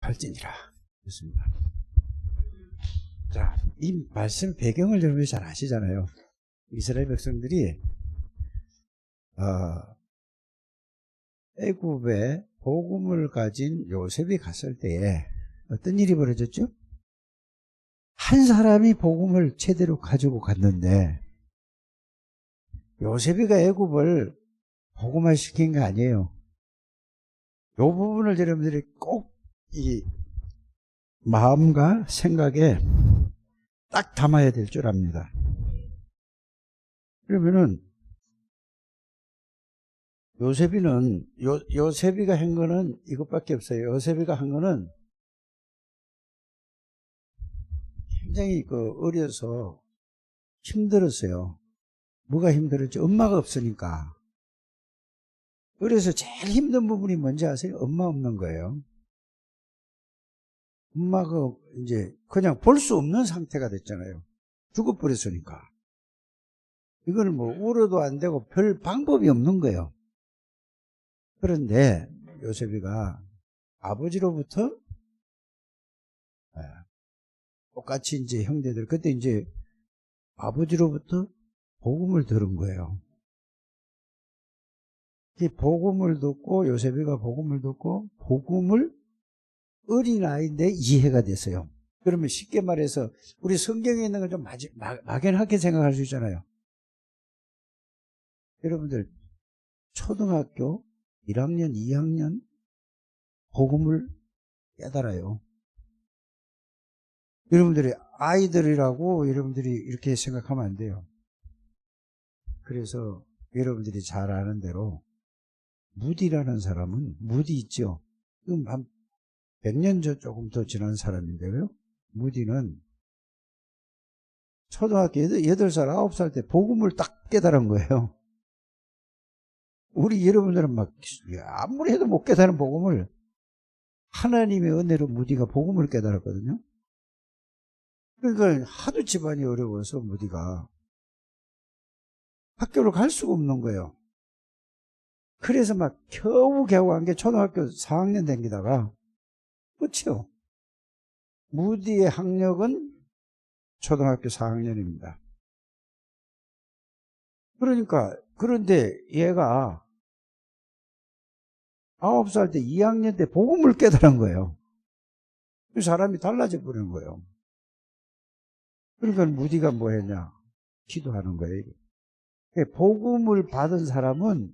할지니라. 그렇습니다. 자, 이 말씀 배경을 여러분이 잘 아시잖아요. 이스라엘 백성들이 애굽에 복음을 가진 요셉이 갔을 때에 어떤 일이 벌어졌죠? 한 사람이 복음을 제대로 가지고 갔는데 요셉이가 애굽을 복음화 시킨 게 아니에요. 이 부분을 여러분들이 꼭 이 마음과 생각에 딱 담아야 될 줄 압니다. 그러면은 요셉이가 한 거는 이것밖에 없어요. 요셉이가 한 거는 굉장히 어려서 힘들었어요. 뭐가 힘들었지? 엄마가 없으니까. 그래서 제일 힘든 부분이 뭔지 아세요? 엄마 없는 거예요. 엄마가 이제 그냥 볼 수 없는 상태가 됐잖아요. 죽어버렸으니까. 이걸 뭐 울어도 안 되고 별 방법이 없는 거예요. 그런데 요셉이가 아버지로부터 똑같이 이제 형제들, 그때 이제 아버지로부터 복음을 들은 거예요. 이 복음을 듣고 요셉이가 복음을 듣고 복음을 어린아이인데 이해가 됐어요. 그러면 쉽게 말해서 우리 성경에 있는 걸 좀 막연하게 생각할 수 있잖아요. 여러분들 초등학교 1학년, 2학년 복음을 깨달아요. 여러분들이 아이들이라고 여러분들이 이렇게 생각하면 안 돼요. 그래서 여러분들이 잘 아는 대로 무디라는 사람은 무디 있죠. 지금 한 100년 전 조금 더 지난 사람인데요. 무디는 초등학교 8살, 9살 때 복음을 딱 깨달은 거예요. 우리 여러분들은 막 아무리 해도 못 깨달은 복음을 하나님의 은혜로 무디가 복음을 깨달았거든요. 그러니까 하도 집안이 어려워서 무디가 학교를 갈 수가 없는 거예요. 그래서 막 겨우 한 게 초등학교 4학년 댕기다가 끝이요. 무디의 학력은 초등학교 4학년입니다. 그런데 얘가 9살 때 2학년 때 복음을 깨달은 거예요. 그 사람이 달라져 버리는 거예요. 그러니까 무디가 뭐 했냐? 기도하는 거예요. 복음을 받은 사람은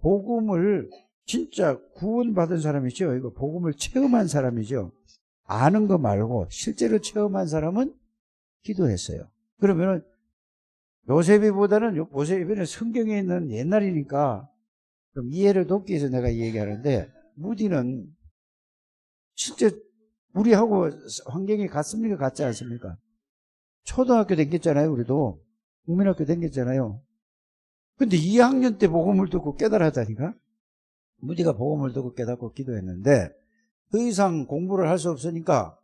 복음을 진짜 구원받은 사람이죠. 이거 복음을 체험한 사람이죠. 아는 거 말고 실제로 체험한 사람은 기도했어요. 그러면은 요셉이는 성경에 있는 옛날이니까 좀 이해를 돕기 위해서 내가 얘기하는데 무디는 실제 우리하고 환경이 같습니까? 같지 않습니까? 초등학교 다녔잖아요. 우리도 국민학교 다녔잖아요. 근데 2학년 때 복음을 듣고 깨달았다니까. 무디가 복음을 듣고 깨닫고 기도했는데 더 이상 공부를 할 수 없으니까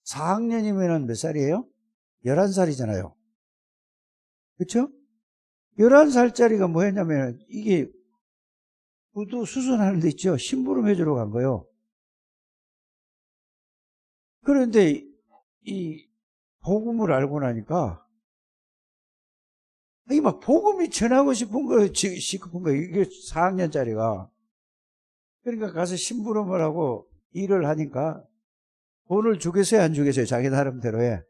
4학년이면 몇 살이에요? 11살이잖아요. 그렇죠? 11살짜리가 뭐 했냐면 이게 구두 수선하는 데 있죠. 심부름 해주러 간 거예요. 그런데 이 복음을 알고 나니까 이 막 복음이 전하고 싶은 거 이게 4학년짜리가. 그러니까 가서 심부름을 하고 일을 하니까 돈을 주겠어요, 안 주겠어요? 자기 나름대로 해.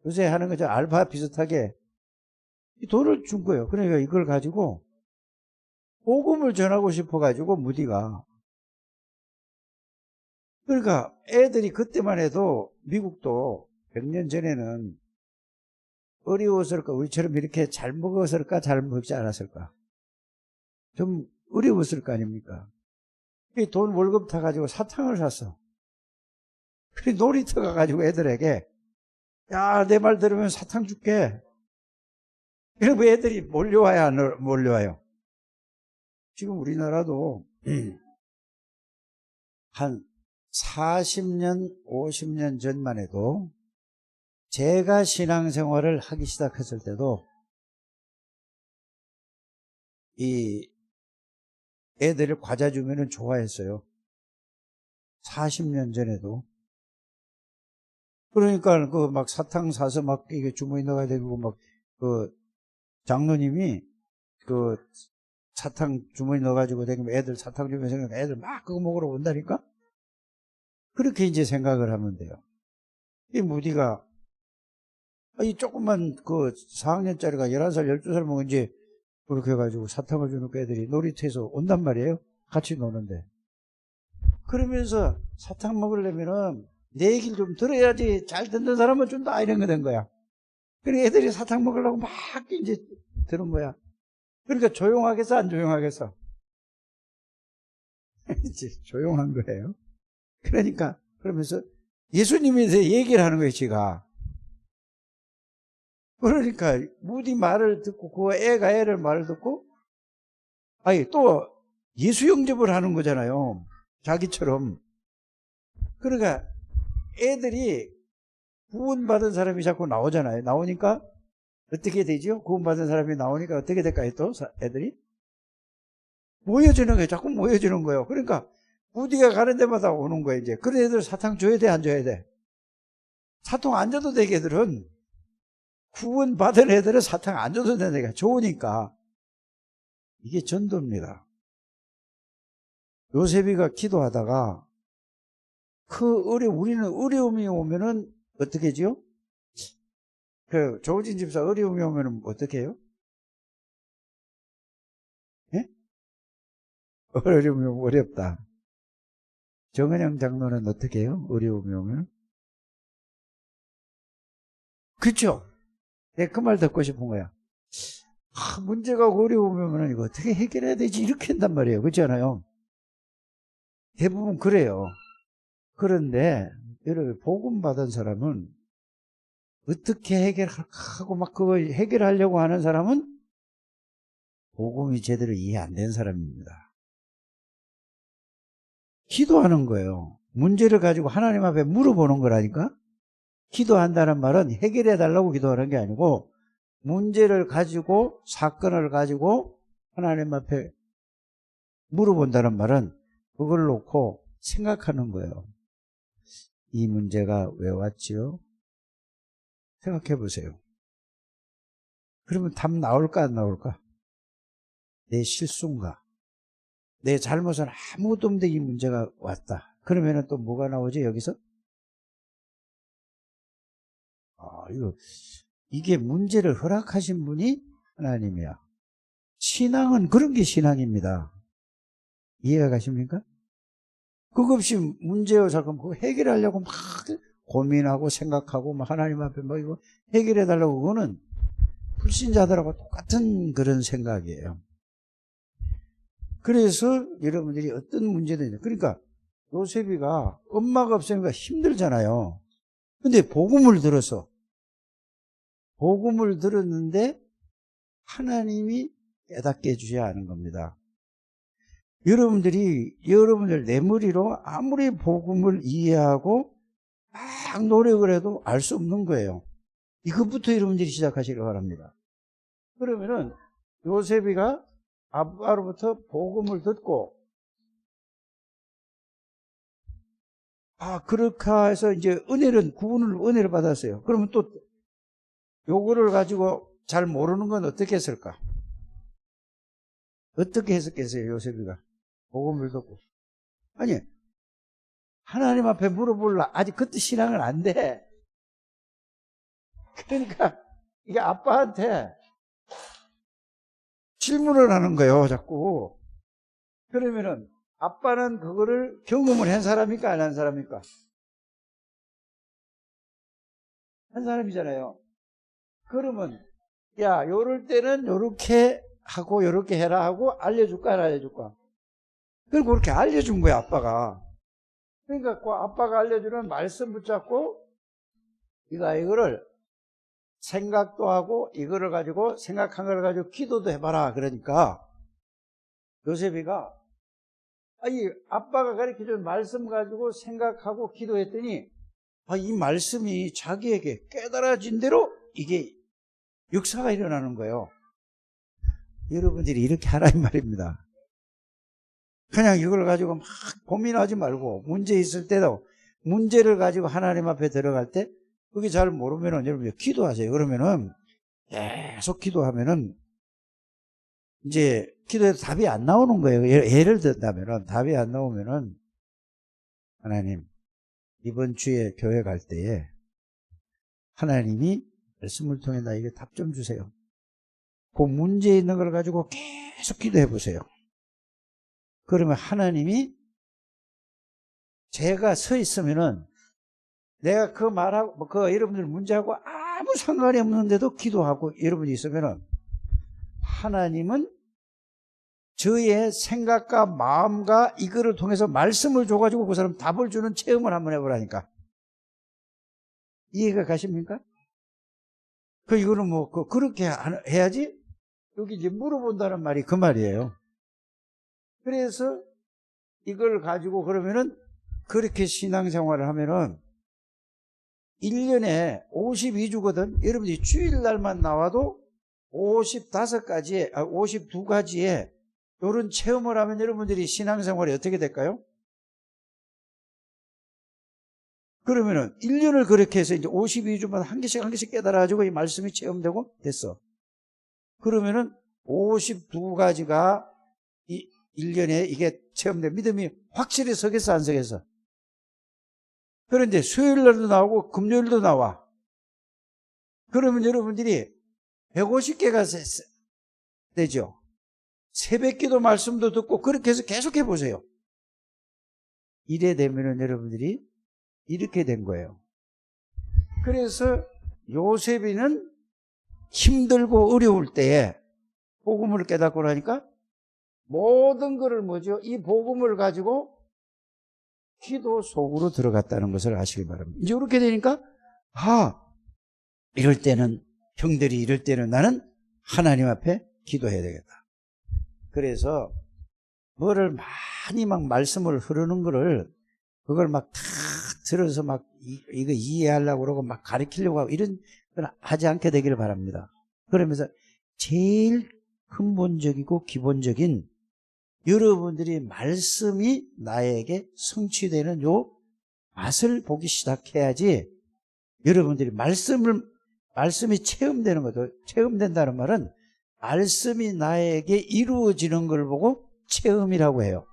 요새 하는 거죠. 알바 비슷하게 돈을 준 거예요. 그러니까 이걸 가지고 복음을 전하고 싶어가지고 무디가. 그러니까 애들이 그때만 해도 미국도 100년 전에는 어려웠을까? 우리처럼 이렇게 잘 먹었을까? 잘 먹지 않았을까? 좀 어려웠을 거 아닙니까? 돈 월급 타가지고 사탕을 샀어. 그래 놀이터 가가지고 애들에게 야, 내 말 들으면 사탕 줄게. 이러면 애들이 몰려와야 안 몰려와요. 지금 우리나라도 한 40년, 50년 전만 해도 제가 신앙생활을 하기 시작했을 때도 이 애들을 과자 주면은 좋아했어요. 40년 전에도. 그러니까 그 막 사탕 사서 막 이게 주머니 넣어야 되고 막 그 장로님이 그 사탕 주머니 넣어가지고 되면 애들 사탕 주면서 애들 막 그거 먹으러 온다니까? 그렇게 이제 생각을 하면 돼요. 이 무디가 이 조금만 그 4학년짜리가 11살, 12살 먹은 이제 그렇게 해가지고 사탕을 주는 그 애들이 놀이터에서 온단 말이에요. 같이 노는데. 그러면서 사탕 먹으려면은 내 얘기를 좀 들어야지 잘 듣는 사람은 준다 이런 거 된 거야. 그러니까 애들이 사탕 먹으려고 막 이제 들은 거야. 그러니까 조용하겠어 안 조용하겠어? 이제 조용한 거예요. 그러니까 그러면서 예수님에 대해 얘기를 하는 거예요, 지가. 그러니까 무디 말을 듣고 그 애가 애를 말을 듣고 아니 또 예수 영접을 하는 거잖아요. 자기처럼. 그러니까 애들이 구원받은 사람이 자꾸 나오잖아요. 나오니까 어떻게 되죠? 구원받은 사람이 나오니까 어떻게 될까요? 또 애들이 모여지는 거예요. 자꾸 모여지는 거예요. 그러니까 무디가 가는 데마다 오는 거예요. 이제 그런 애들 사탕 줘야 돼, 안 줘야 돼? 사탕 안 줘도 되게 애들은 구원받은 애들은 사탕 안 줘도 되니까 좋으니까. 이게 전도입니다. 요셉이가 기도하다가 우리는 어려움이 오면은 어떻게 하죠? 그 조진 집사 어려움이 오면은 어떻게 해요? 예? 어려움이 오면 어렵다. 정은영 장로는 어떻게 해요? 어려움이 오면? 그렇죠? 내가 그 말 듣고 싶은 거야. 문제가 어려우면 이거 어떻게 해결해야 되지? 이렇게 한단 말이에요. 그렇지 않아요? 대부분 그래요. 그런데 여러분 복음 받은 사람은 어떻게 해결하고 막 그걸 해결하려고 하는 사람은 복음이 제대로 이해 안 된 사람입니다. 기도하는 거예요. 문제를 가지고 하나님 앞에 물어보는 거라니까. 기도한다는 말은 해결해 달라고 기도하는 게 아니고 문제를 가지고 사건을 가지고 하나님 앞에 물어본다는 말은 그걸 놓고 생각하는 거예요. 이 문제가 왜 왔지요? 생각해 보세요. 그러면 답 나올까 안 나올까? 내 실수인가? 내 잘못은 아무것도 없는데 이 문제가 왔다. 그러면 또 뭐가 나오지 여기서? 이게 문제를 허락하신 분이 하나님이야. 신앙은 그런 게 신앙입니다. 이해가 가십니까? 그거 없이 문제와 잠깐 그거 해결하려고 막 고민하고 생각하고 막 하나님 앞에 뭐 이거 해결해 달라고 그거는 불신자들하고 똑같은 그런 생각이에요. 그래서 여러분들이 어떤 문제든 그러니까 요셉이가 엄마가 없으니까 힘들잖아요. 근데 복음을 들었는데 하나님이 깨닫게 해주셔야 하는 겁니다. 여러분들 내 머리로 아무리 복음을 이해하고 막 노력을 해도 알 수 없는 거예요. 이것부터 여러분들이 시작하시기 바랍니다. 그러면은 요셉이가 아빠로부터 복음을 듣고 그렇게 해서 이제 은혜를 받았어요. 그러면 또 요거를 가지고 잘 모르는 건 어떻게 했을까? 어떻게 했었겠어요, 요셉이가? 복음을 듣고. 아니, 하나님 앞에 물어볼라. 아직 그때 신앙은 안 돼. 그러니까 이게 아빠한테 질문을 하는 거예요, 자꾸. 그러면은 아빠는 그거를 경험을 한 사람입니까? 안 한 사람입니까? 한 사람이잖아요. 그러면 야, 요럴 때는 요렇게 하고 요렇게 해라 하고 알려줄까 안 알려줄까? 그리고 그렇게 알려준 거야, 아빠가. 그러니까 그 아빠가 알려주는 말씀 붙잡고 이거를 생각도 하고 이거를 가지고 생각한 걸 가지고 기도도 해봐라. 그러니까 요셉이가 이 아빠가 가르쳐준 말씀 가지고 생각하고 기도했더니 이 말씀이 자기에게 깨달아진 대로 이게 역사가 일어나는 거예요. 여러분들이 이렇게 하라 이 말입니다. 그냥 이걸 가지고 막 고민하지 말고 문제 있을 때도 문제를 가지고 하나님 앞에 들어갈 때 그게 잘 모르면은 여러분 기도하세요. 그러면은 계속 기도하면은 이제 기도해도 답이 안 나오는 거예요. 예를 든다면은 답이 안 나오면은 하나님 이번 주에 교회 갈 때에 하나님이 말씀을 통해 나에게 답 좀 주세요. 그 문제 있는 걸 가지고 계속 기도해 보세요. 그러면 하나님이 제가 서 있으면은 내가 그 말하고 그 여러분들 문제하고 아무 상관이 없는데도 기도하고 여러분이 있으면은 하나님은 저의 생각과 마음과 이거를 통해서 말씀을 줘가지고 그 사람 답을 주는 체험을 한번 해보라니까. 이해가 가십니까? 이거는 뭐 그렇게 해야지. 여기 이제 물어본다는 말이 그 말이에요. 그래서 이걸 가지고 그러면은 그렇게 신앙생활을 하면은 1년에 52주거든. 여러분들이 주일날만 나와도 52가지의 이런 체험을 하면 여러분들이 신앙생활이 어떻게 될까요? 그러면은 1년을 그렇게 해서 이제 52주마다 한 개씩 깨달아가지고 이 말씀이 체험되고 됐어. 그러면은 52가지가 이 1년에 이게 체험된 믿음이 확실히 서겠어, 안 서겠어? 그런데 수요일날도 나오고 금요일도 나와. 그러면 여러분들이 150개가 되죠. 새벽기도 말씀도 듣고 그렇게 해서 계속해 보세요. 이래 되면은 여러분들이 이렇게 된 거예요. 그래서 요셉이는 힘들고 어려울 때에 복음을 깨닫고 나니까 모든 것을 이 복음을 가지고 기도 속으로 들어갔다는 것을 아시기 바랍니다. 이제 이렇게 되니까 이럴 때는 형들이 이럴 때는 나는 하나님 앞에 기도해야 되겠다. 그래서 뭐를 많이 막 말씀을 흐르는 거를 그걸 막 다 들어서 막 이거 이해하려고 그러고 막 가르치려고 하고 이런 건 하지 않게 되기를 바랍니다. 그러면서 제일 근본적이고 기본적인 여러분들이 말씀이 나에게 성취되는 요 맛을 보기 시작해야지 여러분들이 말씀이 체험되는 거죠. 체험된다는 말은 말씀이 나에게 이루어지는 걸 보고 체험이라고 해요.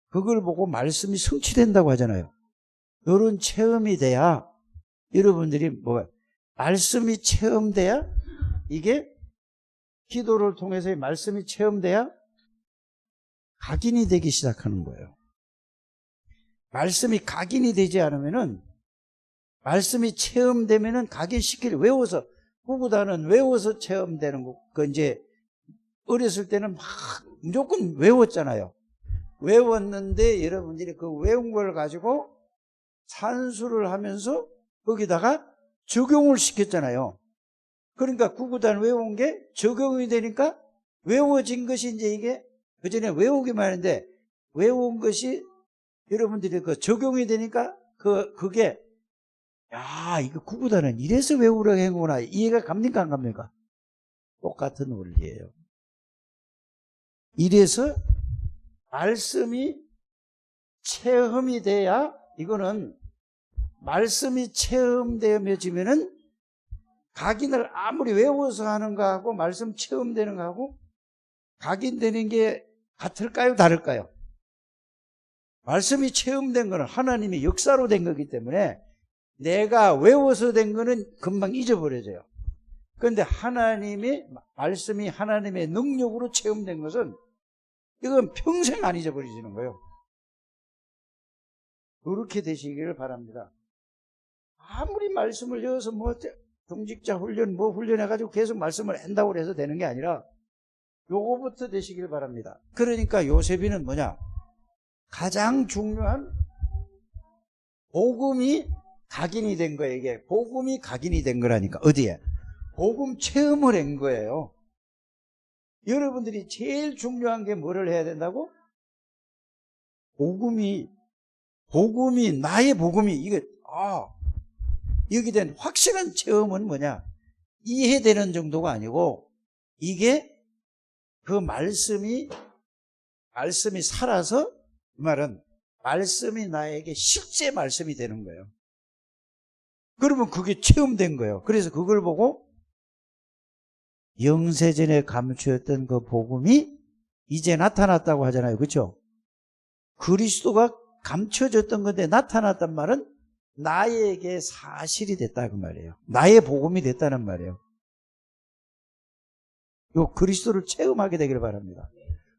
그걸 보고 말씀이 성취된다고 하잖아요. 이런 체험이 돼야 여러분들이 말씀이 체험돼야 이게 기도를 통해서의 말씀이 체험돼야 각인이 되기 시작하는 거예요. 말씀이 각인이 되지 않으면은 말씀이 체험되면은 외워서 구구단은 외워서 체험되는 거. 이제 어렸을 때는 막 무조건 외웠잖아요. 외웠는데 여러분들이 그 외운 걸 가지고 산수를 하면서 거기다가 적용을 시켰잖아요. 그러니까 구구단 외운 게 적용이 되니까 외워진 것이 이제 이게 그전에 외우기만 했는데 외운 것이 여러분들이 그 적용이 되니까 그게 이거 구구단은 이래서 외우라고 한 거구나. 이해가 갑니까 안 갑니까? 똑같은 원리예요. 이래서 말씀이 체험이 돼야 이거는 말씀이 체험되어지면은 각인을 아무리 외워서 하는 거하고 말씀 체험되는 거하고 각인되는 게 같을까요? 다를까요? 말씀이 체험된 거는 하나님의 역사로 된 거기 때문에 내가 외워서 된 거는 금방 잊어버려져요. 그런데 말씀이 하나님의 능력으로 체험된 것은 이건 평생 안 잊어버리시는 거예요. 그렇게 되시기를 바랍니다. 아무리 말씀을 외워서 동직자 훈련 훈련해가지고 계속 말씀을 한다고 해서 되는 게 아니라 요거부터 되시길 바랍니다. 그러니까 요셉이는 가장 중요한 복음이 각인이 된 거예요. 이게 복음이 각인이 된 거라니까. 어디에? 복음 체험을 한 거예요. 여러분들이 제일 중요한 게 뭐를 해야 된다고? 복음이 나의 복음이 이게 여기 된 확실한 체험은 이해되는 정도가 아니고 이게 그 말씀이 말씀이 살아서, 이 말은 말씀이 나에게 실제 말씀이 되는 거예요. 그러면 그게 체험된 거예요. 그래서 그걸 보고 영세전에 감추었던 그 복음이 이제 나타났다고 하잖아요. 그렇죠? 그리스도가 감춰졌던 건데 나타났단 말은 나에게 사실이 됐다 그 말이에요. 나의 복음이 됐다는 말이에요. 요 그리스도를 체험하게 되기를 바랍니다.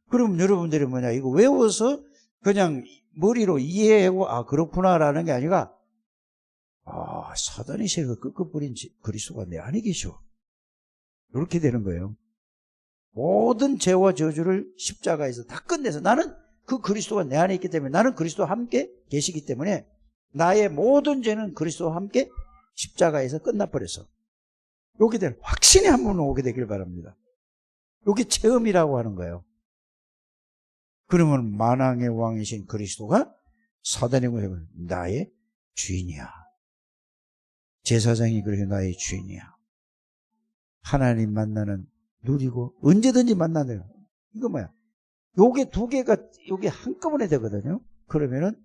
그럼 여러분들이 뭐냐, 이거 외워서 그냥 머리로 이해하고 아 그렇구나라는 게 아니라 아 사단이 새가 끄끄뿌린 그리스도가 내 안에 계셔, 이렇게 되는 거예요. 모든 죄와 저주를 십자가에서 다 끝내서 나는 그 그리스도가 내 안에 있기 때문에, 나는 그리스도와 함께 계시기 때문에 나의 모든 죄는 그리스도와 함께 십자가에서 끝나버려서 여기 될 확신이 한번 오게 되길 바랍니다. 여기 체험이라고 하는 거예요. 그러면 만왕의 왕이신 그리스도가 사단의 공격을 나의 주인이야. 제사장이 그렇게 나의 주인이야. 하나님 만나는 누리고 언제든지 만나는, 이거 뭐야? 요게 두 개가 요게 한꺼번에 되거든요. 그러면은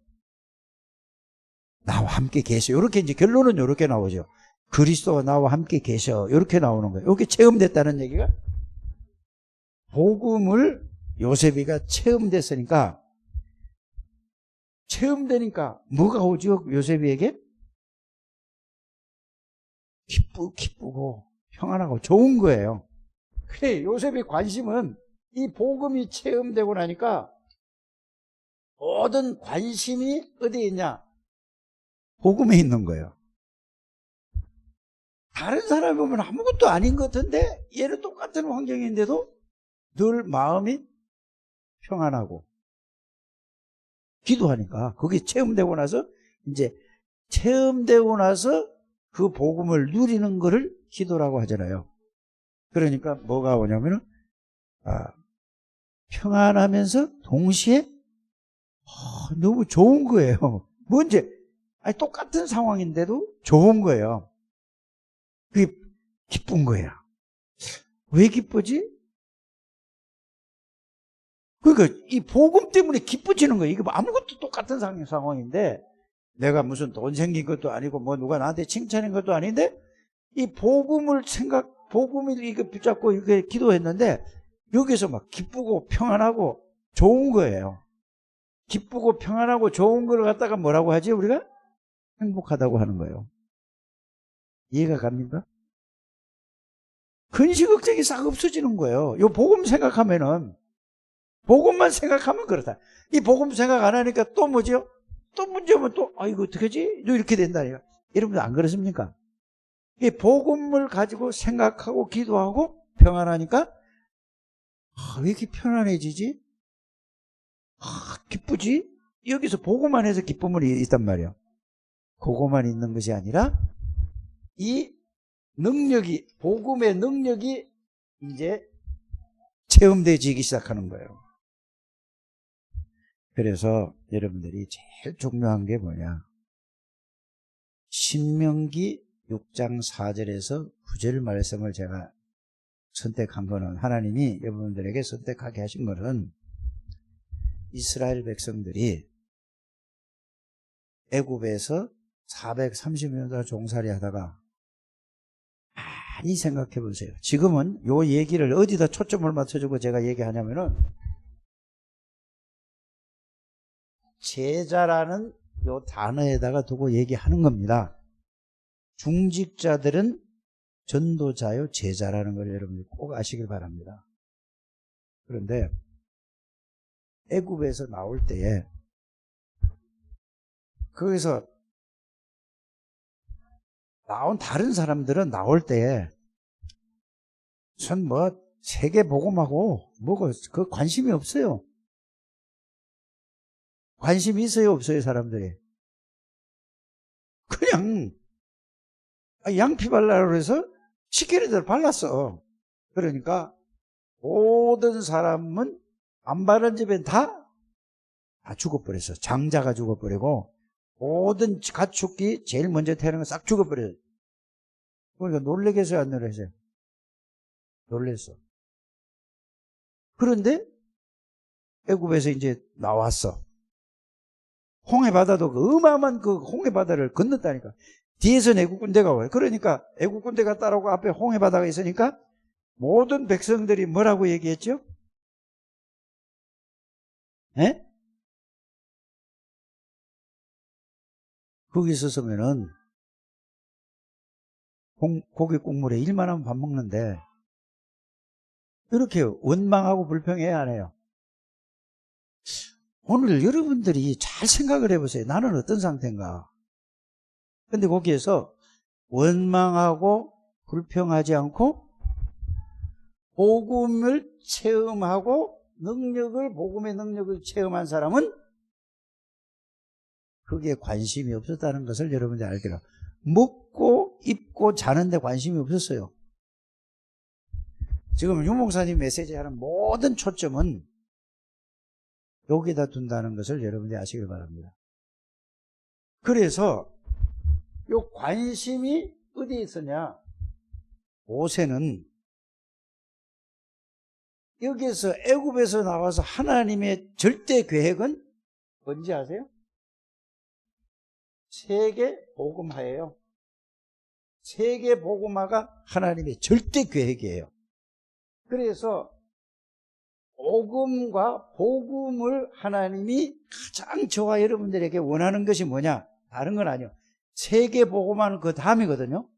나와 함께 계셔. 이렇게 이제 결론은 이렇게 나오죠. 그리스도가 나와 함께 계셔. 이렇게 나오는 거예요. 이게 체험됐다는 얘기가, 복음을 요셉이가 체험됐으니까, 체험되니까 뭐가 오죠? 요셉이에게 기쁘고 평안하고 좋은 거예요. 그래, 요셉의 관심은 이 복음이 체험되고 나니까 모든 관심이 어디에 있냐? 복음에 있는 거예요. 다른 사람이 보면 아무것도 아닌 것 같은데 얘는 똑같은 환경인데도 늘 마음이 평안하고 기도하니까, 그게 체험되고 나서, 이제 체험되고 나서 그 복음을 누리는 거를 기도라고 하잖아요. 그러니까 뭐가 오냐면은 평안하면서 동시에 너무 좋은 거예요. 뭔지 아니 똑같은 상황인데도 좋은 거예요. 그게 기쁜 거야. 왜 기쁘지? 그러니까 이 복음 때문에 기뻐지는 거예요. 이게 아무것도 똑같은 상황인데, 내가 무슨 돈 생긴 것도 아니고 뭐 누가 나한테 칭찬한 것도 아닌데, 이 복음을 복음을 이거 붙잡고 이렇게 기도했는데 여기서 막 기쁘고 평안하고 좋은 거예요. 기쁘고 평안하고 좋은 걸 갖다가 뭐라고 하지? 우리가 행복하다고 하는 거예요. 이해가 갑니까? 근시 걱정이 싹 없어지는 거예요. 이 복음 생각하면은, 복음만 생각하면 그렇다. 이 복음 생각 안 하니까 또 뭐죠? 또 문제 오면 또 이거 어떡하지? 또 이렇게 된다니까. 여러분들 안 그렇습니까? 이 복음을 가지고 생각하고 기도하고 평안하니까 왜 이렇게 편안해지지? 기쁘지? 여기서 복음 안에서 기쁨이 있단 말이에요. 그거만 있는 것이 아니라 이 능력이, 복음의 능력이 이제 체험되어지기 시작하는 거예요. 그래서 여러분들이 제일 중요한 게 뭐냐? 신명기 6장 4절에서 9절 말씀을 제가 선택한 거는, 하나님이 여러분들에게 선택하게 하신 거는, 이스라엘 백성들이 애굽에서 430년 동안 종살이 하다가, 많이 생각해 보세요. 지금은 요 얘기를 어디다 초점을 맞춰주고 제가 얘기하냐면은, 제자라는 요 단어에다가 두고 얘기하는 겁니다. 중직자들은 전도자요 제자라는 걸 여러분들 꼭 아시길 바랍니다. 그런데 애굽에서 나올 때에, 거기서 나온 다른 사람들은 나올 때에 전 뭐 세계 복음하고 뭐고 그 관심이 없어요. 관심이 있어요 없어요? 사람들이 그냥 양피 발라라고 해서 시계리들 발랐어. 그러니까 모든 사람은 안 바른 집엔 다 죽어버렸어. 장자가 죽어버리고 모든 가축이 제일 먼저 태어난 거 싹 죽어버려요. 그러니까 놀래겠어요 안 놀래세요? 놀랬어. 그런데 애굽에서 이제 나왔어. 홍해바다도 그 어마어마한 그 홍해바다를 건넜다니까. 뒤에서는 애국 군대가 와요. 그러니까 애국 군대가 따라오고 앞에 홍해바다가 있으니까 모든 백성들이 뭐라고 얘기했죠? 예? 거기 있었으면은 고기 국물에 일만 하면 밥 먹는데 이렇게 원망하고 불평해야 안 해요. 오늘 여러분들이 잘 생각을 해보세요. 나는 어떤 상태인가? 근데 거기에서 원망하고 불평하지 않고 복음을 체험하고 복음의 능력을 체험한 사람은 그게 관심이 없었다는 것을 여러분들이 알기로. 먹고 입고 자는데 관심이 없었어요. 지금 유목사님 메시지 하는 모든 초점은 여기다 둔다는 것을 여러분들이 아시길 바랍니다. 그래서 이 관심이 어디에 있었냐? 모세는 여기에서 애굽에서 나와서 하나님의 절대 계획은 뭔지 아세요? 세계 복음화예요. 세계 복음화가 하나님의 절대 계획이에요. 그래서 복음과 복음을 하나님이 가장 저와 여러분들에게 원하는 것이 뭐냐? 다른 건 아니에요. 세계 복음화는 그 다음이거든요.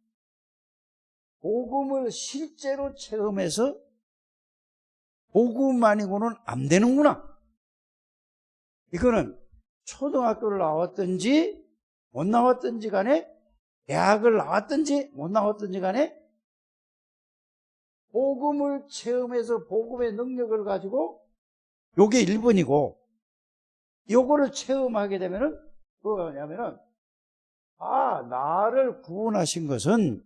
복음을 실제로 체험해서 복음 아니고는 안 되는구나. 이거는 초등학교를 나왔든지 못 나왔든지 간에, 대학을 나왔든지 못 나왔든지 간에 복음을 체험해서 복음의 능력을 가지고 요게 1번이고, 요거를 체험하게 되면은 뭐냐면은 나를 구원하신 것은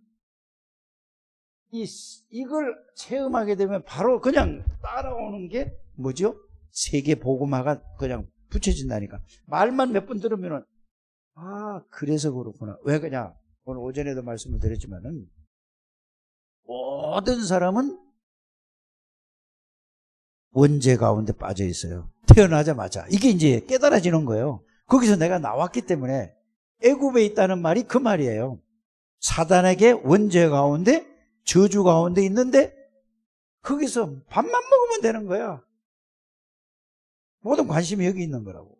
이걸 체험하게 되면 바로 그냥 따라오는 게 뭐죠? 세계 복음화가 그냥 붙여진다니까. 말만 몇 번 들으면은 그래서 그렇구나. 왜 그냥 오늘 오전에도 말씀을 드렸지만은 모든 사람은 원죄 가운데 빠져 있어요. 태어나자마자. 이게 이제 깨달아지는 거예요. 거기서 내가 나왔기 때문에 애굽에 있다는 말이 그 말이에요. 사단에게 원죄 가운데 저주 가운데 있는데 거기서 밥만 먹으면 되는 거야. 모든 관심이 여기 있는 거라고.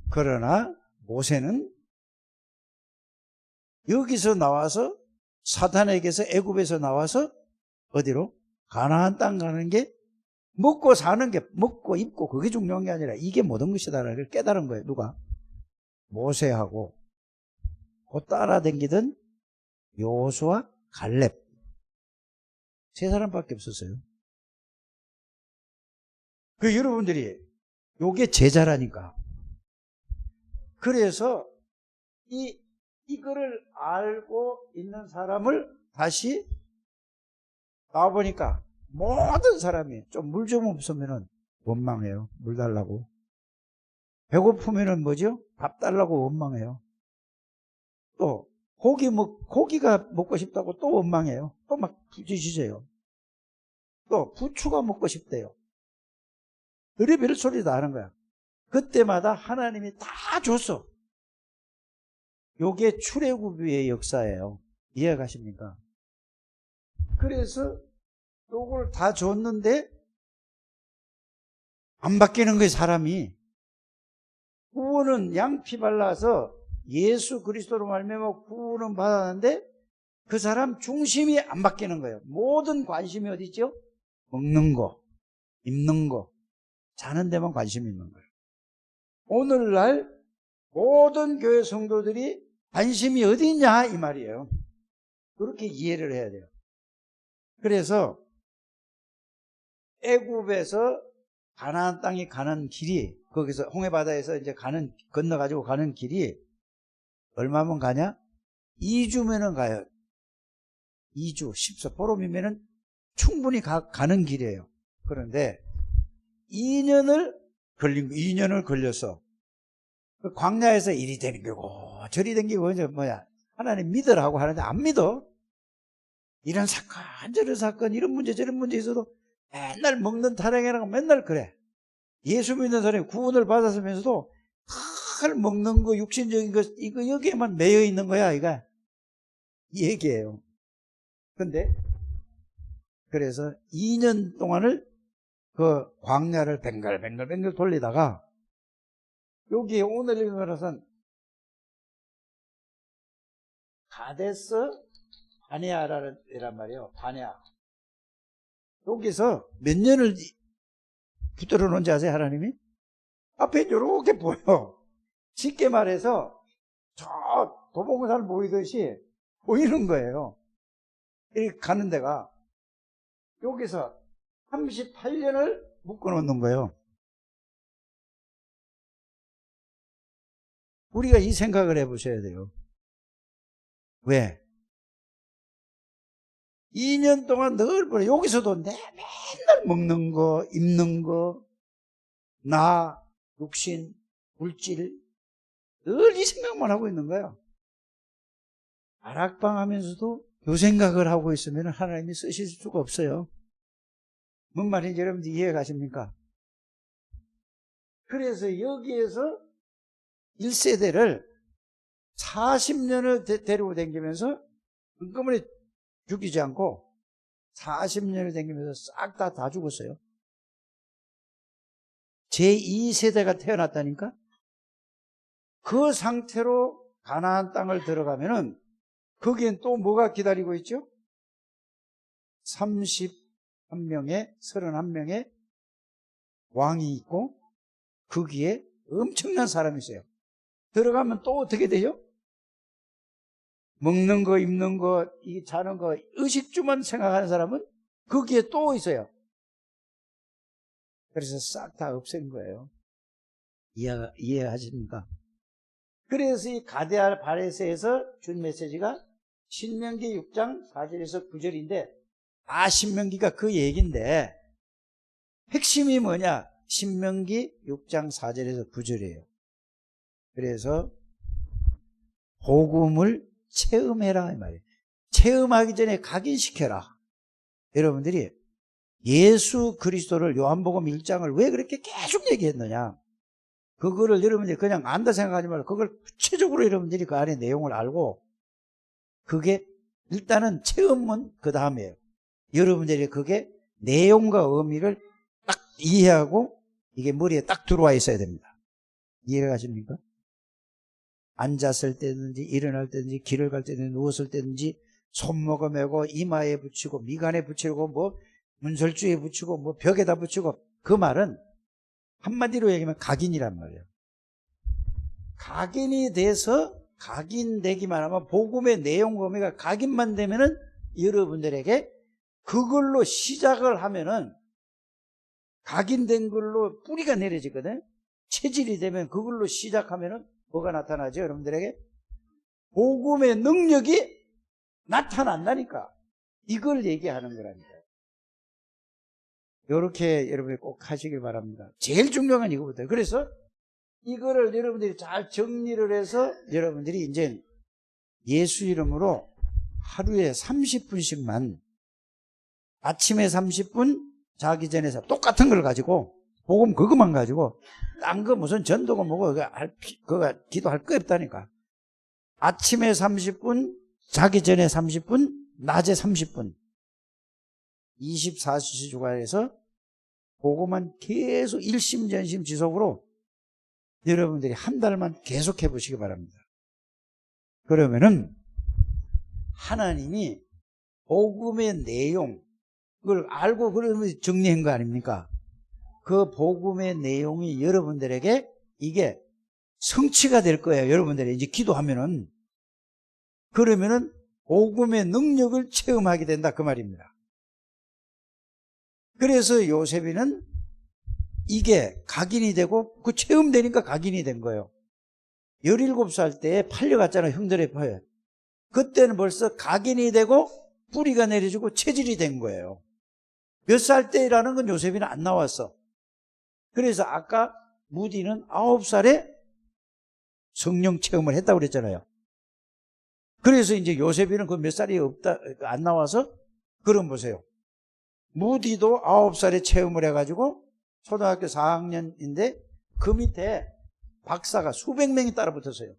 그러나 모세는 여기서 나와서 사탄에게서 애굽에서 나와서 어디로? 가나안 땅 가는 게 먹고 사는 게 먹고 입고 그게 중요한 게 아니라 이게 모든 것이다라는 걸 깨달은 거예요. 누가? 모세하고 곧 따라다니던 여호수아, 갈렙 세 사람밖에 없었어요. 그 여러분들이 요게 제자라니까. 그래서 이거를 알고 있는 사람을 다시 나와보니까 모든 사람이 좀 물 좀 없으면은 원망해요. 물 달라고. 배고프면은 뭐죠? 밥 달라고 원망해요. 또 고기가 먹고 싶다고 또 원망해요. 또 막 부딪히세요. 또 부추가 먹고 싶대요. 별의별 소리 다 하는 거야. 그때마다 하나님이 다 줬어. 요게 출애굽의 역사예요. 이해가십니까? 그래서 요걸 다 줬는데 안 바뀌는 거예요. 사람이. 구원은 양피 발라서 예수 그리스도로 말미암아 구원은 받았는데 그 사람 중심이 안 바뀌는 거예요. 모든 관심이 어디 있죠? 먹는 거, 입는 거, 자는 데만 관심이 있는 거예요. 오늘날 모든 교회 성도들이 관심이 어디 있냐 이 말이에요. 그렇게 이해를 해야 돼요. 그래서 애굽에서 가나안 땅에 가는 길이, 거기서 홍해바다에서 이제 건너가지고 가는 길이 얼마면 가냐? 2주면은 가요. 2주, 10서, 보름이면은 충분히 가는 길이에요. 그런데 2년을 걸려서 그 광야에서 이리 댕기고 저리 댕기고 이제 하나님 믿으라고 하는데 안 믿어. 이런 사건 저런 사건 이런 문제 저런 문제 있어도 맨날 먹는 타령이라고 맨날 그래. 예수 믿는 사람이 구원을 받았으면서도 다 먹는 거, 육신적인 거, 이거 여기에만 매여 있는 거야, 이거. 이 얘기예요. 근데, 그래서 2년 동안을 그 광야를 뱅글뱅글 돌리다가, 여기에 오늘 읽은 것은 가데스 바네아라란 말이에요. 바네아. 여기서 몇 년을 붙들어 놓은지 아세요, 하나님이? 앞에 이렇게 보여. 쉽게 말해서 저 도봉산 보이듯이 보이는 거예요. 이렇게 가는 데가 여기서 38년을 묶어 놓는 거예요. 우리가 이 생각을 해보셔야 돼요. 왜? 2년 동안 늘 보내. 여기서도 맨날 먹는 거, 입는 거, 나, 육신, 물질, 늘 이 생각만 하고 있는 거예요. 아락방하면서도 요 생각을 하고 있으면 하나님이 쓰실 수가 없어요. 뭔 말인지 여러분들 이해 가십니까? 그래서 여기에서 1세대를 40년을 데리고 다니면서 한꺼번에 죽이지 않고 40년을 다니면서 싹 다 죽었어요. 제2세대가 태어났다니까? 그 상태로 가나안 땅을 들어가면은 거기엔 또 뭐가 기다리고 있죠? 31명의 31명의 왕이 있고 거기에 엄청난 사람이 있어요. 들어가면 또 어떻게 돼요? 먹는 거, 입는 거, 이 자는 거, 의식주만 생각하는 사람은 거기에 또 있어요. 그래서 싹 다 없앤 거예요. 이해하십니까? 그래서 이 가데알 바네스에서 준 메시지가 신명기 6장 4절에서 9절인데, 신명기가 그 얘기인데, 핵심이 뭐냐? 신명기 6장 4절에서 9절이에요. 그래서 복음을 체험해라 이 말이에요. 체험하기 전에 각인시켜라. 여러분들이 예수 그리스도를 요한복음 1장을 왜 그렇게 계속 얘기했느냐? 그거를 여러분들이 그냥 안다 생각하지 말고 그걸 구체적으로 여러분들이 그 안에 내용을 알고, 그게 일단은 체험은 그 다음이에요. 여러분들이 그게 내용과 의미를 딱 이해하고 이게 머리에 딱 들어와 있어야 됩니다. 이해가 가십니까? 앉았을 때든지 일어날 때든지 길을 갈 때든지 누웠을 때든지 손목에 메고 이마에 붙이고 미간에 붙이고 뭐 문설주에 붙이고 뭐 벽에다 붙이고, 그 말은 한마디로 얘기하면 각인이란 말이에요. 각인이 돼서 각인되기만 하면, 복음의 내용 의미가 각인만 되면은 여러분들에게 그걸로 시작을 하면은 각인된 걸로 뿌리가 내려지거든. 체질이 되면 그걸로 시작하면은 뭐가 나타나죠? 여러분들에게 복음의 능력이 나타난다니까. 이걸 얘기하는 거라니까. 이렇게 여러분이 꼭 하시길 바랍니다. 제일 중요한 건 이거부터. 그래서 이거를 여러분들이 잘 정리를 해서 여러분들이 이제 예수 이름으로 하루에 30분씩만, 아침에 30분, 자기 전에 똑같은 걸 가지고, 복음 그것만 가지고, 딴 거 무슨 전도가 뭐고, 그거 기도할 거 없다니까. 아침에 30분, 자기 전에 30분, 낮에 30분. 24시간 주간에서 그것만 계속 일심전심 지속으로 여러분들이 한 달만 계속 해보시기 바랍니다. 그러면은 하나님이 복음의 내용을 알고 그러면 정리한 거 아닙니까? 그 복음의 내용이 여러분들에게 이게 성취가 될 거예요. 여러분들이 이제 기도하면은. 그러면은 복음의 능력을 체험하게 된다 그 말입니다. 그래서 요셉이는 이게 각인이 되고 그 체험되니까 각인이 된 거예요. 17살 때에 팔려갔잖아요. 형들의 파에. 그때는 벌써 각인이 되고 뿌리가 내려지고 체질이 된 거예요. 몇 살 때라는 건 요셉이는 안 나왔어. 그래서 아까 무디는 9살에 성령 체험을 했다고 그랬잖아요. 그래서 이제 요셉이는 그 몇 살이 안 나와서, 그럼 보세요. 무디도 9살에 체험을 해가지고 초등학교 4학년인데 그 밑에 박사가 수백 명이 따라 붙었어요.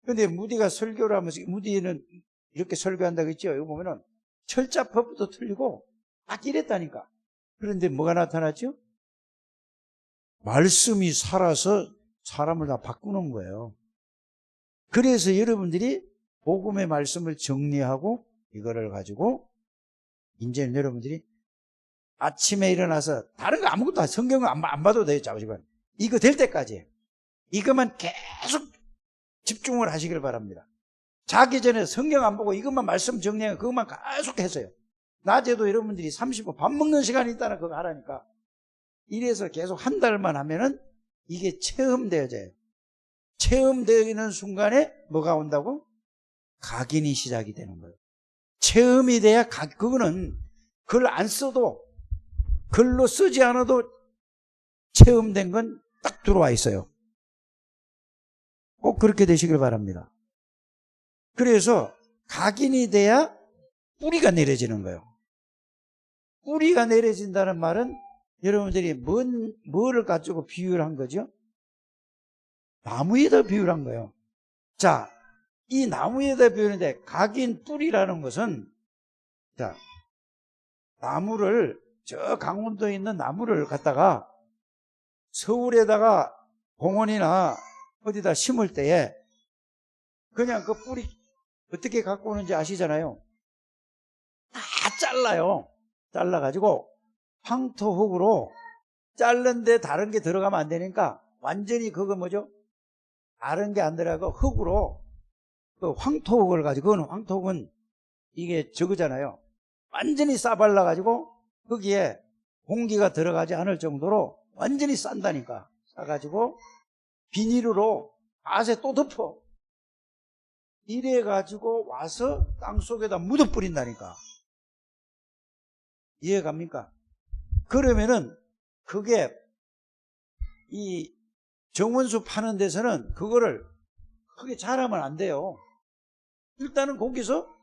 근데 무디가 설교를 하면서, 무디는 이렇게 설교한다고 했죠. 이거 보면은 철자법부터 틀리고 막 이랬다니까. 그런데 뭐가 나타났죠? 말씀이 살아서 사람을 다 바꾸는 거예요. 그래서 여러분들이 복음의 말씀을 정리하고 이거를 가지고 이제는 여러분들이 아침에 일어나서 다른 거 아무것도 성경을 안 봐도 돼요. 자우지간 이거 될 때까지 이것만 계속 집중을 하시길 바랍니다. 자기 전에 성경 안 보고 이것만 말씀 정리하고 그것만 계속 했어요. 낮에도 여러분들이 30분 밥 먹는 시간이 있다는 그거 하라니까. 이래서 계속 한 달만 하면은 이게 체험되어져요. 체험되는 순간에 뭐가 온다고? 각인이 시작이 되는 거예요. 체험이 돼야 그거는 글 안 써도 글로 쓰지 않아도 체험된 건 딱 들어와 있어요. 꼭 그렇게 되시길 바랍니다. 그래서 각인이 돼야 뿌리가 내려지는 거예요. 뿌리가 내려진다는 말은 여러분들이 뭐를 가지고 비유를 한 거죠? 나무에다 비유를 한 거예요. 자, 이 나무에다 비유하는데 각인 뿌리라는 것은, 자, 나무를, 저 강원도에 있는 나무를 갖다가 서울에다가 공원이나 어디다 심을 때에 그냥 그 뿌리 어떻게 갖고 오는지 아시잖아요. 다 잘라요. 잘라가지고 황토흙으로 자른데 다른 게 들어가면 안 되니까 완전히 그거 뭐죠? 다른 게 안 들어가고 흙으로 그 황토흙을 가지고, 그건 황토흙은 이게 저거잖아요. 완전히 싸발라가지고 거기에 공기가 들어가지 않을 정도로 완전히 싼다니까. 싸가지고 비닐으로 밭에 또 덮어. 이래가지고 와서 땅 속에다 묻어 뿌린다니까. 이해 갑니까? 그러면은 그게 이 정원수 파는 데서는 그거를 크게 자라면 안 돼요. 일단은 거기서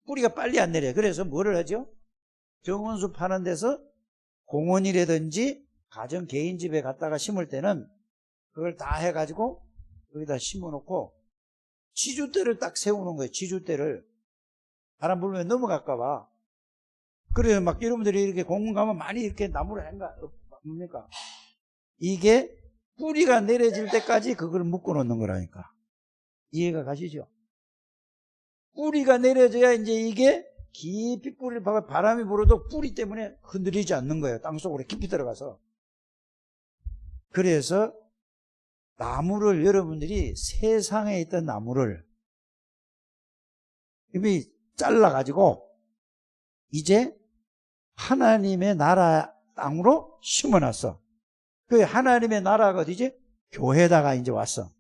뿌리가 빨리 안 내려요. 그래서 뭐를 하죠? 정원수 파는 데서 공원이라든지 가정 개인 집에 갔다가 심을 때는 그걸 다 해가지고 여기다 심어놓고 지주대를 딱 세우는 거예요. 지주대를. 바람 불면 넘어갈까봐. 그래서 막 여러분들이 이렇게 공원 가면 많이 이렇게 나무를 한가, 뭡니까? 이게 뿌리가 내려질 때까지 그걸 묶어 놓는 거라니까. 이해가 가시죠? 뿌리가 내려져야 이제 이게 깊이 뿌리를 박아 바람이 불어도 뿌리 때문에 흔들리지 않는 거예요. 땅속으로 깊이 들어가서. 그래서 나무를 여러분들이 세상에 있던 나무를 이미 잘라가지고 이제 하나님의 나라 땅으로 심어놨어. 그 하나님의 나라가 어디지? 교회다가 이제 왔어.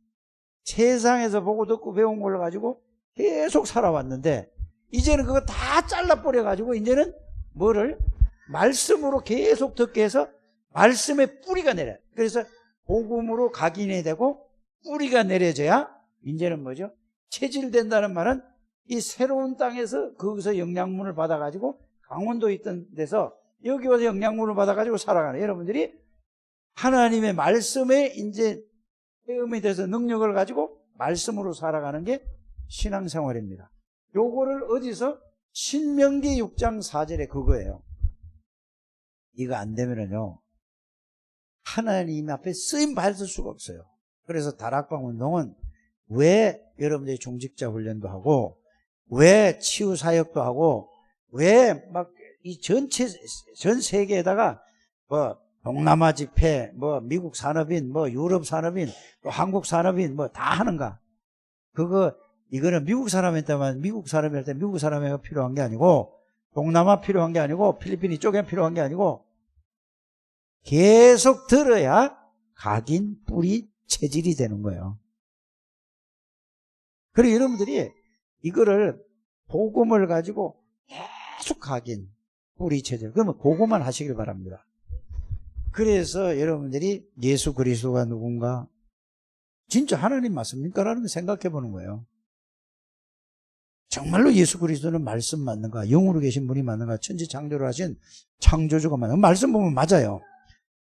세상에서 보고 듣고 배운 걸 가지고 계속 살아왔는데 이제는 그거 다 잘라버려가지고 이제는 뭐를? 말씀으로 계속 듣게 해서 말씀의 뿌리가 내려요. 그래서 복음으로 각인이 되고 뿌리가 내려져야 이제는 뭐죠? 체질된다는 말은 이 새로운 땅에서 거기서 영양분을 받아가지고 강원도에 있던 데서 여기 와서 영양분을 받아가지고 살아가는 여러분들이 하나님의 말씀에 이제 체험이 돼서 능력을 가지고 말씀으로 살아가는 게 신앙생활입니다. 요거를 어디서? 신명기 6장 4절에 그거예요. 이거 안 되면은요 하나님 앞에 쓰임 받을 수가 없어요. 그래서 다락방 운동은 왜 여러분들이 중직자 훈련도 하고 왜 치유 사역도 하고 왜 막 이 전 세계에다가 뭐 동남아 집회, 뭐 미국 산업인, 뭐 유럽 산업인, 또 한국 산업인 뭐 다 하는가? 이거는 미국 사람한테만 미국 사람한테 미국 사람이 필요한 게 아니고 동남아 필요한 게 아니고 필리핀 이쪽에 필요한 게 아니고 계속 들어야 각인 뿌리 체질이 되는 거예요. 그리고 여러분들이 이거를 복음을 가지고 계속 각인 뿌리 체질, 그러면 그것만 하시길 바랍니다. 그래서 여러분들이 예수 그리스도가 누군가, 진짜 하나님 맞습니까? 라는 걸 생각해 보는 거예요. 정말로 예수 그리스도는 말씀 맞는가? 영으로 계신 분이 맞는가? 천지창조를 하신 창조주가 맞는가? 말씀 보면 맞아요.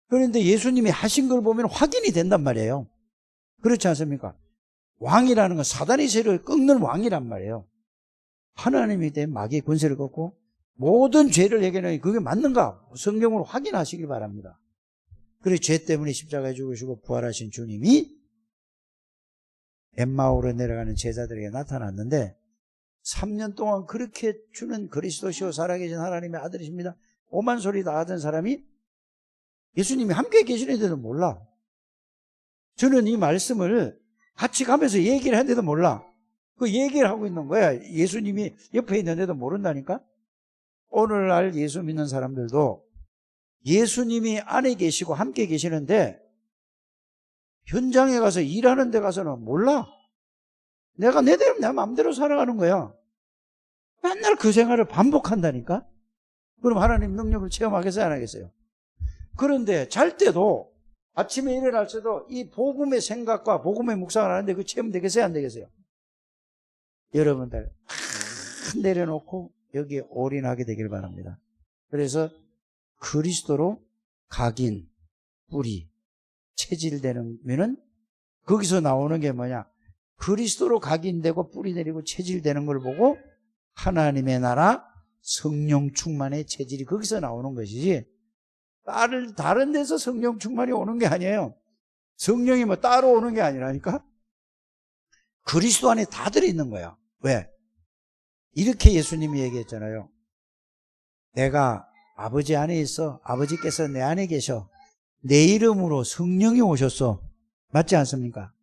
그런데 예수님이 하신 걸 보면 확인이 된단 말이에요. 그렇지 않습니까? 왕이라는 건 사단의 세력을 꺾는 왕이란 말이에요. 하나님이 된 마귀의 권세를 꺾고 모든 죄를 해결하니 그게 맞는가? 성경으로 확인하시길 바랍니다. 그래서 죄 때문에 십자가에 죽으시고 부활하신 주님이 엠마오로 내려가는 제자들에게 나타났는데 3년 동안 그렇게 주는 그리스도시요 살아계신 하나님의 아들이십니다. 오만 소리 다 하던 사람이 예수님이 함께 계시는데도 몰라. 저는 이 말씀을 같이 가면서 얘기를 하는데도 몰라. 그 얘기를 하고 있는 거야. 예수님이 옆에 있는데도 모른다니까. 오늘날 예수 믿는 사람들도 예수님이 안에 계시고 함께 계시는데 현장에 가서 일하는 데 가서는 몰라. 내가 내 마음대로 살아가는 거야. 맨날 그 생활을 반복한다니까. 그럼 하나님 능력을 체험하겠어요, 안 하겠어요? 그런데 잘 때도 아침에 일어날 때도 이 복음의 생각과 복음의 묵상을 하는데 그 체험되겠어요, 안 되겠어요? 여러분들 내려놓고 여기에 올인하게 되길 바랍니다. 그래서 그리스도로 각인, 뿌리, 체질되면은 거기서 나오는 게 뭐냐? 그리스도로 각인되고 뿌리 내리고 체질되는 걸 보고 하나님의 나라, 성령 충만의 체질이 거기서 나오는 것이지 다른 데서 성령 충만이 오는 게 아니에요. 성령이 뭐 따로 오는 게 아니라니까. 그리스도 안에 다 들어있는 거야. 왜? 이렇게 예수님이 얘기했잖아요. 내가 아버지 안에 있어. 아버지께서 내 안에 계셔. 내 이름으로 성령이 오셨어. 맞지 않습니까?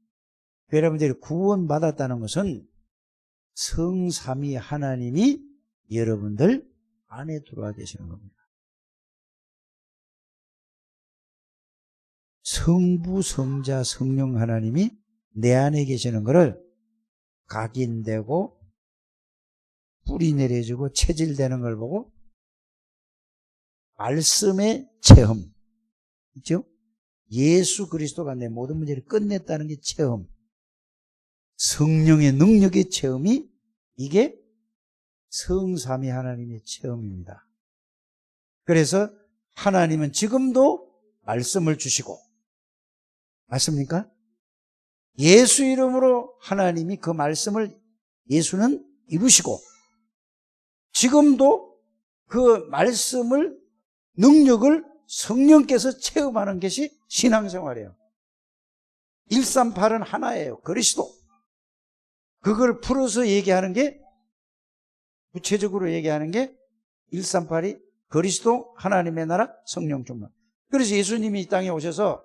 여러분들이 구원받았다는 것은 성삼위 하나님이 여러분들 안에 들어와 계시는 겁니다. 성부, 성자, 성령 하나님이 내 안에 계시는 것을 각인되고 뿌리 내려지고 체질되는 걸 보고 말씀의 체험 있죠? 예수 그리스도가 내 모든 문제를 끝냈다는 게 체험. 성령의 능력의 체험이 이게 성삼위 하나님의 체험입니다. 그래서 하나님은 지금도 말씀을 주시고 맞습니까? 예수 이름으로 하나님이 그 말씀을 예수는 이루시고 지금도 그 말씀을 능력을 성령께서 체험하는 것이 신앙생활이에요. 138은 하나예요. 그리스도. 그걸 풀어서 얘기하는 게 구체적으로 얘기하는 게 138이 그리스도 하나님의 나라 성령 충만. 그래서 예수님이 이 땅에 오셔서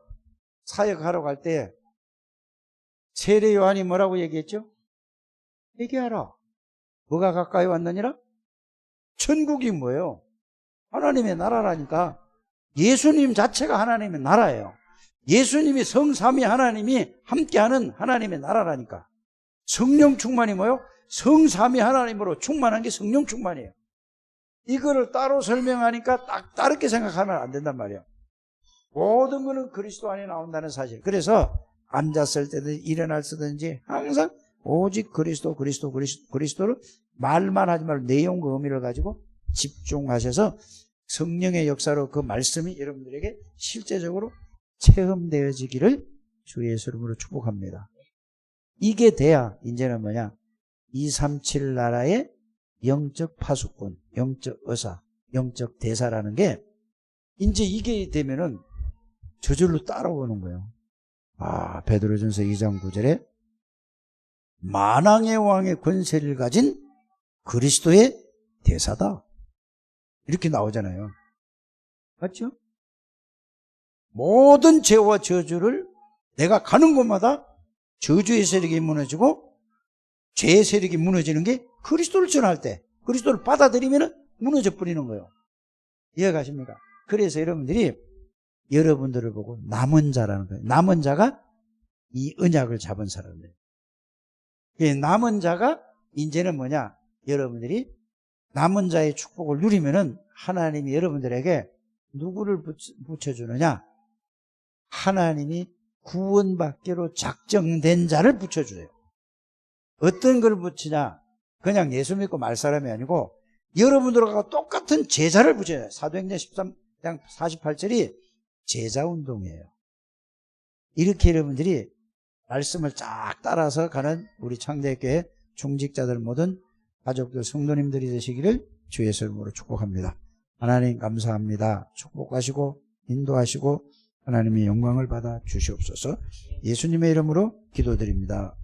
사역하러 갈 때 세례 요한이 뭐라고 얘기했죠? 얘기하라. 뭐가 가까이 왔느니라? 천국이 뭐예요? 하나님의 나라라니까. 예수님 자체가 하나님의 나라예요. 예수님이 성삼위 하나님이 함께하는 하나님의 나라라니까. 성령 충만이 뭐예요? 성삼위 하나님으로 충만한 게 성령 충만이에요. 이거를 따로 설명하니까 딱 다르게 생각하면 안 된단 말이에요. 모든 것은 그리스도 안에 나온다는 사실. 그래서 앉았을 때든 일어날 때든지 항상 오직 그리스도를 말만 하지 말고 내용과 의미를 가지고 집중하셔서 성령의 역사로 그 말씀이 여러분들에게 실제적으로 체험되어지기를 주 예수 이름으로 축복합니다. 이게 돼야 이제는 뭐냐? 237 나라의 영적 파수꾼, 영적 의사, 영적 대사라는 게 이제 이게 되면은 저절로 따라오는 거예요. 베드로전서 2장 9절에 만왕의 왕의 권세를 가진 그리스도의 대사다. 이렇게 나오잖아요. 맞죠? 모든 죄와 저주를 내가 가는 곳마다 저주의 세력이 무너지고 죄의 세력이 무너지는 게 그리스도를 전할 때, 그리스도를 받아들이면 무너져 버리는 거예요. 이해가십니까? 그래서 여러분들이 여러분들을 보고 남은 자라는 거예요. 남은 자가 이 언약을 잡은 사람들. 남은 자가 이제는 뭐냐? 여러분들이 남은 자의 축복을 누리면은 하나님이 여러분들에게 누구를 붙여주느냐? 하나님이 구원받기로 작정된 자를 붙여줘요. 어떤 걸 붙이냐? 그냥 예수 믿고 말 사람이 아니고 여러분들하고 똑같은 제자를 부져요. 사도행전 13장 48절이 제자 운동이에요. 이렇게 여러분들이 말씀을 쫙 따라서 가는 우리 창대교회 중직자들 모든 가족들 성도님들이 되시기를 주 예수 이름으로 축복합니다. 하나님 감사합니다. 축복하시고 인도하시고 하나님의 영광을 받아 주시옵소서. 예수님의 이름으로 기도드립니다.